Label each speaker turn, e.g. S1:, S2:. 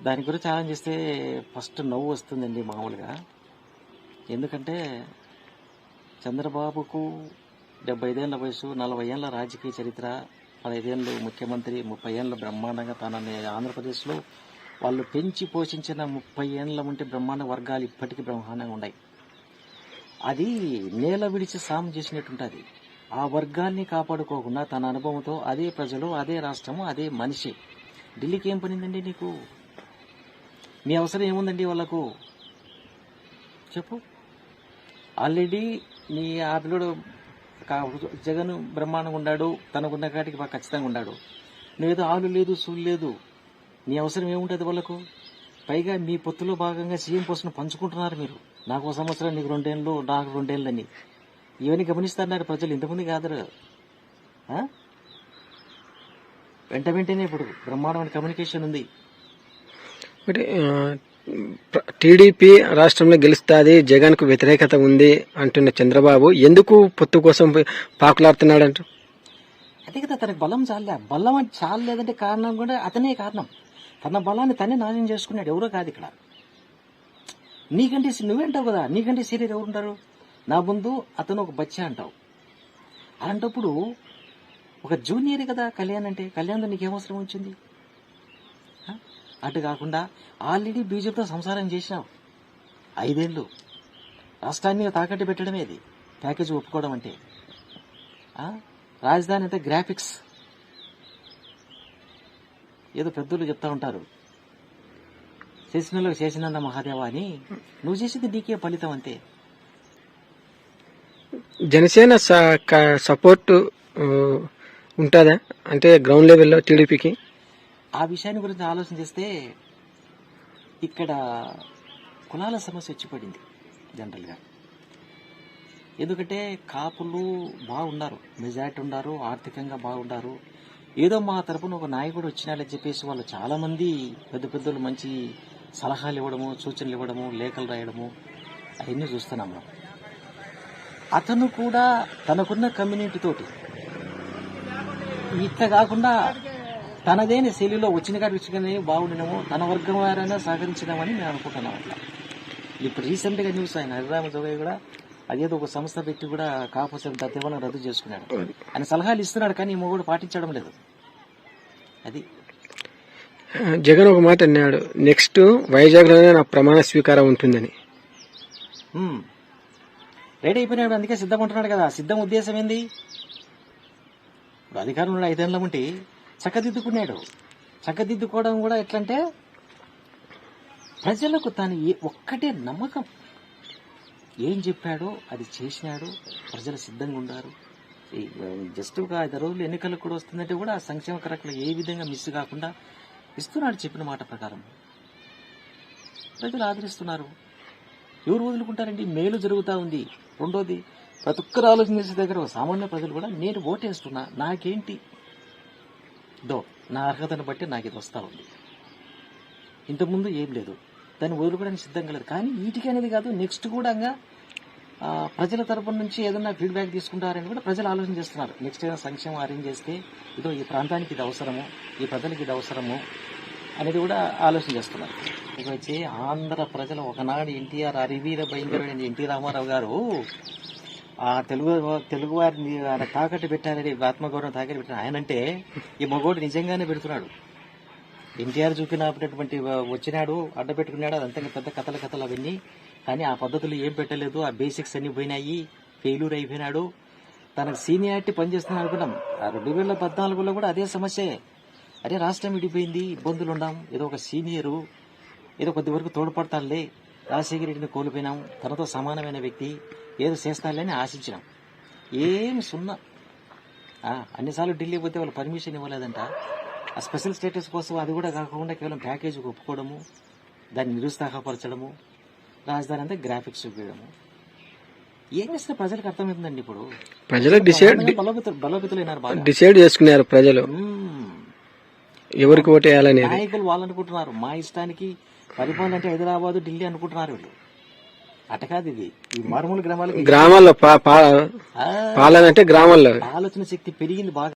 S1: దాని గురించి ఆలోచిస్తే ఫస్ట్ నవ్వు వస్తుందండి మామూలుగా. ఎందుకంటే చంద్రబాబుకు 75 ఏళ్ల వయసు, 40 ఏళ్ల రాజకీయ చరిత్ర, 15 ఏళ్ళు ముఖ్యమంత్రి, 30 ఏళ్ళు బ్రహ్మాండంగా తనని ఆంధ్రప్రదేశ్లో వాళ్ళు పెంచి పోషించిన 30 ఏళ్ళ వంటి బ్రహ్మాండ వర్గాలు ఇప్పటికీ బ్రహ్మాండంగా ఉన్నాయి. అది నేల విడిచి సాము చేసినట్టుంటుంది. ఆ వర్గాల్ని కాపాడుకోకుండా తన అనుభవంతో అదే ప్రజలు, అదే రాష్ట్రము, అదే మనిషి ఢిల్లీకి ఏం పనిందండి నీకు? నీ అవసరం ఏముందండి వాళ్ళకు చెప్పు? ఆల్రెడీ నీ ఆపిలుడు జగన్ బ్రహ్మాండంగా ఉన్నాడు, తనకున్న కాటికి బాగా ఖచ్చితంగా ఉన్నాడు. నువ్వేదో ఆలు లేదు, సూలు లేదు. నీ అవసరం ఏముంటుంది వాళ్ళకు? పైగా మీ పొత్తులో భాగంగా సీఎం పోస్టును పంచుకుంటున్నారు మీరు. నాకు 1 సంవత్సరం, నీకు 2 ఏళ్ళు, నాకు 2 ఏళ్ళని. ఇవన్నీ గమనిస్తున్నారు ప్రజలు. ఇంతకుముందు కాదు, వెంటనే ఇప్పుడు బ్రహ్మాండమైన కమ్యూనికేషన్ ఉంది.
S2: టీడీపీ రాష్ట్రంలో గెలుస్తుంది, జగన్ కు వ్యతిరేకత ఉంది అంటున్న చంద్రబాబు ఎందుకు పొత్తు కోసం పాకులాడుతున్నాడంట?
S1: అదే కదా, తనకు బలం చాలే. బలం అంటే చాలేదంటే కారణం కూడా అతనే కారణం. తన బలాన్ని తనే నాశనం చేసుకున్నాడు, ఎవరో కాదు ఇక్కడ. నీకంటే నువ్వేంటావు కదా, నీకంటే సీనియర్ ఎవరుంటారు? నా ముందు అతను ఒక బచ్చా అంటావు. అలాంటప్పుడు ఒక జూనియర్ కదా కళ్యాణ్ అంటే. కళ్యాణ్తో నీకేమవసరం వచ్చింది? అటు కాకుండా ఆల్రెడీ బీజేపీతో సంసారం చేసినావు 5 ఏళ్ళు. రాష్ట్రాన్ని తాకట్టు పెట్టడమే అది ప్యాకేజీ ఒప్పుకోవడం అంటే. రాజధాని అంటే గ్రాఫిక్స్ ఏదో పెద్దలు చెప్తా ఉంటారు, చేసిన చేసినంత మహాదేవా అని. నువ్వు చేసింది నీకే ఫలితం అంతే.
S2: జనసేన సపోర్ట్ ఉంటుందా అంటే గ్రౌండ్ లెవెల్లో టీడీపీకి?
S1: ఆ విషయాన్ని గురించి ఆలోచన చేస్తే ఇక్కడ కులాల సమస్య వచ్చి పడింది జనరల్గా. ఎందుకంటే కాపులు బాగున్నారు, మెజారిటీ ఉన్నారు, ఆర్థికంగా బాగున్నారు. ఏదో మా తరపున ఒక నాయకుడు వచ్చినాడని చెప్పేసి వాళ్ళు చాలామంది పెద్దలు మంచి సలహాలు ఇవ్వడము, సూచనలు ఇవ్వడము, లేఖలు రాయడము అవన్నీ చూస్తున్నాం మనం. అతను కూడా తనకున్న కమ్యూనిటీ తోటి ఇట్లా కాకుండా తనదేని శైలిలో వచ్చిన కాడి విషయంగానే బాగుండినాము, తన వర్గం వారైనా సహకరించినామని మేము అనుకుంటున్నాం. ఇప్పుడు రీసెంట్గా న్యూస్ ఆయన హరిరామ జోగయ్య కూడా అదేదో ఒక సంస్థ పెట్టి కూడా కాపు దత్తేవనం రద్దు చేసుకున్నాడు. ఆయన సలహాలు ఇస్తున్నాడు కానీ ఈమె కూడా పాటించడం లేదు. అది
S2: జగన్ ఒక మాట అన్నాడు, నెక్స్ట్ వైజాగ్ లోనే నా ప్రమాణ స్వీకారం ఉంటుందని.
S1: రెడీ అయిపోయినాడు, అందుకే సిద్ధమంటున్నాడు కదా. సిద్ధం ఉద్దేశం ఏంది? అధికారంలో 5 ఏళ్ళ ఉంటే చక్కదిద్దుకున్నాడు. చక్కదిద్దుకోవడం కూడా ఎట్లంటే ప్రజలకు తాను ఒక్కటే నమ్మకం. ఏం చెప్పాడో అది చేసినాడు, ప్రజలు సిద్ధంగా ఉన్నారు. జస్ట్ ఒక 5 రోజులు ఎన్నికలకు కూడా వస్తుందంటే కూడా ఆ సంక్షేమ కార్యక్రమాలు ఏ విధంగా మిస్ కాకుండా ఇస్తున్నాడు చెప్పిన మాట ప్రకారం. ప్రజలు ఆదరిస్తున్నారు. ఎవరు వదులుకుంటారండి? మేలు జరుగుతూ ఉంది. రెండోది, ప్రతి ఒక్కరు ఆలోచన చేసే దగ్గర సామాన్య ప్రజలు కూడా నేను ఓటేస్తున్నా, నాకేంటి నా అర్హతను బట్టి నాకు ఇది వస్తూ ఉంది. ఇంతకుముందు ఏం లేదు, దాన్ని వదులుకోవడానికి సిద్ధంగా లేదు. కానీ వీటికి అనేది కాదు, నెక్స్ట్ కూడా ప్రజల తరపున నుంచి ఏదన్నా ఫీడ్బ్యాక్ తీసుకుంటారని కూడా ప్రజలు ఆలోచన చేస్తున్నారు. నెక్స్ట్ ఏదైనా సంక్షేమం అరేంజ్ చేస్తే ఇదో ఈ ప్రాంతానికి ఇది అవసరము, ఈ ప్రజలకు ఇది అవసరము అనేది కూడా ఆలోచన చేస్తున్నారు. ఇక వచ్చి ఆంధ్ర ప్రజలు ఒకనాడు ఎన్టీఆర్ అరివీర భయంకరుడైన ఎన్టీ రామారావు గారు ఆ తెలుగు వారిని తాకట్టు పెట్టారని, ఆత్మగౌరవం తాకట్టు పెట్టారు. ఆయనంటే ఈ మగోడు నిజంగానే పెడుతున్నాడు. ఎన్టీఆర్ చూపినటువంటి వచ్చినాడు, అడ్డపెట్టుకున్నాడు, అదంతా పెద్ద కథలు అవన్నీ. కానీ ఆ పద్ధతులు ఏం పెట్టలేదు, ఆ బేసిక్స్ అన్ని పోయినాయి, ఫెయిల్యూర్ అయిపోయినాడు. తనకు సీనియారిటీ పనిచేస్తున్నాడు అనుకున్నాం. 2014లో కూడా అదే సమస్యే. అరే రాష్ట్రం విడిపోయింది, ఇబ్బందులు ఉన్నాం, ఏదో ఒక సీనియరు ఏదో కొద్ది వరకు తోడ్పడతానులే, రాజశేఖర రెడ్డిని కోల్పోయినాం, తనతో సమానమైన వ్యక్తి ఏదో చేస్తానులేని ఆశించినాం. ఏం సున్నా. అన్నిసార్లు ఢిల్లీ పోతే వాళ్ళు పర్మిషన్ ఇవ్వలేదంట. ఆ స్పెషల్ స్టేటస్ కోసం అది కూడా కాకుండా కేవలం ప్యాకేజీకి ఒప్పుకోవడము, దాన్ని నిరుత్సాహపరచడము, రాజధాని అంతా గ్రాఫిక్స్ చూపించడము. ఏం చేస్తే ప్రజలకు అర్థమవుతుందండి? ఇప్పుడు
S2: ప్రజలు
S1: బలోపేతులైనారు, బాగా
S2: డిసైడ్ చేసుకున్నారు ప్రజలు ఎవరికి ఓటు వేయాలని.
S1: నాయకులు వాళ్ళు అనుకుంటున్నారు మా ఇష్టానికి పరిపాలన అంటే హైదరాబాద్, ఢిల్లీ అనుకుంటున్నారు వీళ్ళు. అట కాదు, ఇది ఈ మారుమూల గ్రామాల్లో
S2: పాలన అంటే గ్రామాల్లో
S1: ఆలోచన శక్తి పెరిగింది బాగా.